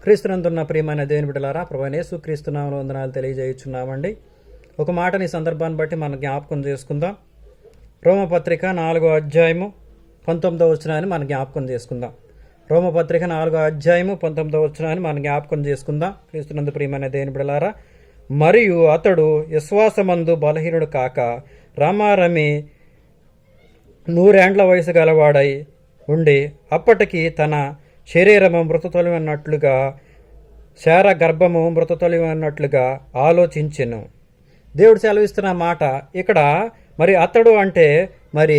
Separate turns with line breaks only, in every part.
క్రీస్తునందున్న ప్రియమైన దేవుని బిడ్డలారా, ప్రభువైన యేసుక్రీస్తు నామములో వందనాలు తెలియజేయుచున్నామండి. ఒక మాటని సందర్భాన్ని బట్టి మనం జ్ఞాపకం చేసుకుందాం. రోమపత్రిక 4వ అధ్యాయము 19వ వచనాన్ని మనం జ్ఞాపకం చేసుకుందాం. రోమపత్రిక 4వ అధ్యాయము 19వ వచనాన్ని మనం జ్ఞాపకం చేసుకుందాం. క్రీస్తునందు ప్రియమైన దేవుని బిడ్డలారా, మరియు అతడు విశ్వాసమందు బలహీనుడు కాక రమారమి 100 ఏండ్ల వయసు గలవాడై ఉండి అప్పటికి తన శరీరము మృతతొలివన్నట్లుగా శారా గర్భము మృతతొలివన్నట్లుగా ఆలోచించెను. దేవుడు సెలవిస్తున్న మాట ఇక్కడ. మరి అతడు అంటే మరి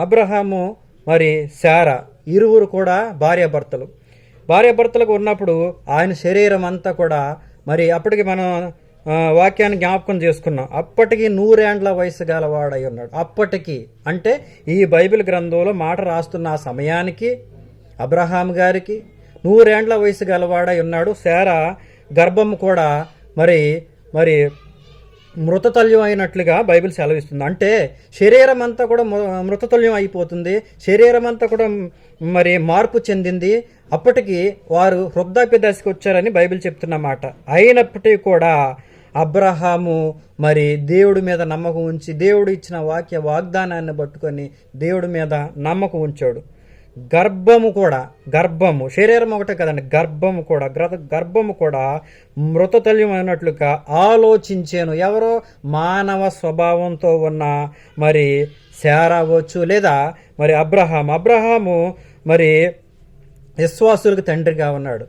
అబ్రహాము మరి శారా ఇరువురు కూడా భార్యాభర్తలకు ఉన్నప్పుడు ఆయన శరీరం అంతా కూడా మరి అప్పటికి మనం వాక్యాన్ని జ్ఞాపకం చేసుకున్నాం. అప్పటికి 100 ఏండ్ల వయసు గలవాడై ఉన్నాడు. అప్పటికి అంటే ఈ బైబిల్ గ్రంథంలో మాట రాస్తున్న ఆ సమయానికి అబ్రహాం గారికి 100 ఏండ్ల వయసు గలవాడై ఉన్నాడు. శారా గర్భము కూడా మరి మృతతుల్యం అయినట్లుగా బైబిల్ సెలవిస్తుంది. అంటే శరీరం అంతా కూడా మృతతుల్యం అయిపోతుంది. శరీరం అంతా కూడా మరి మార్పు చెందింది. అప్పటికి వారు వృద్ధాప్య దశకు వచ్చారని బైబిల్ చెప్తున్నమాట. అయినప్పటికీ కూడా అబ్రహాము మరి దేవుడి మీద నమ్మకం ఉంచి దేవుడు ఇచ్చిన వాగ్దానాన్ని పట్టుకొని దేవుడి మీద నమ్మకం ఉంచాడు. గర్భము శరీరం ఒకటే కదండి, గర్భము కూడా మృతతుల్యం అయినట్లుగా ఆలోచించాను. ఎవరో మానవ స్వభావంతో ఉన్న మరి శారా అవ్వచ్చు, లేదా మరి అబ్రహాము మరి విశ్వాసులకు తండ్రిగా ఉన్నాడు.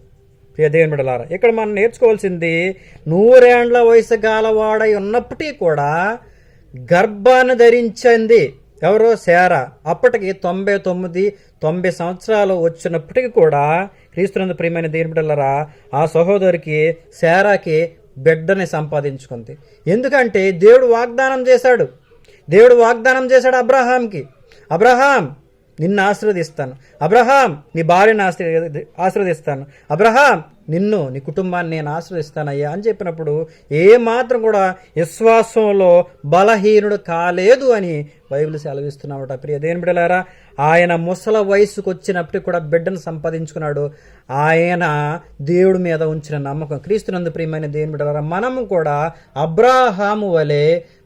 దేవుని బిడ్డలారా, ఇక్కడ మనం నేర్చుకోవాల్సింది 100 ఏండ్ల వయసు గలవాడై ఉన్నప్పటికీ కూడా గర్భాన్ని ధరించింది ఎవరో శారా. అప్పటికి 90 సంవత్సరాలు వచ్చినప్పటికీ కూడా క్రీస్తునందు ప్రియమైన దేవుని బిడ్డలారా, ఆ సహోదరికి శారాకి బిడ్డని సంపాదించుకుంది. ఎందుకంటే దేవుడు వాగ్దానం చేశాడు అబ్రహాంకి, అబ్రహాం నిన్ను ఆశీర్వదిస్తాను, అబ్రహాం నీ భార్యను ఆశీర్వదిస్తాను, అబ్రహాం నిన్ను నీ కుటుంబాన్ని నేను ఆశీర్వదిస్తానయ్యా అని చెప్పినప్పుడు ఏమాత్రం కూడా విశ్వాసంలో బలహీనుడు కాలేదు అని బైబిల్ సెలవిస్తున్నామట. ప్రియ దేవుని బిడ్డలారా, ఆయన ముసల వయసుకు వచ్చినప్పటికి కూడా బిడ్డను సంపాదించుకున్నాడు. ఆయన దేవుడి మీద ఉంచిన నమ్మకం. క్రీస్తునందు ప్రియమైన దేవుని బిడ్డలారా, మనము కూడా అబ్రహాము వలె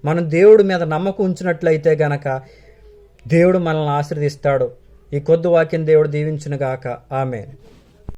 మనం దేవుడి మీద నమ్మకం ఉంచినట్లయితే గనక దేవుడు మనల్ని ఆశీర్వదిస్తాడు. ఈ కొద్ది వాక్యం దేవుడు దీవించునుగాక. ఆమేన్.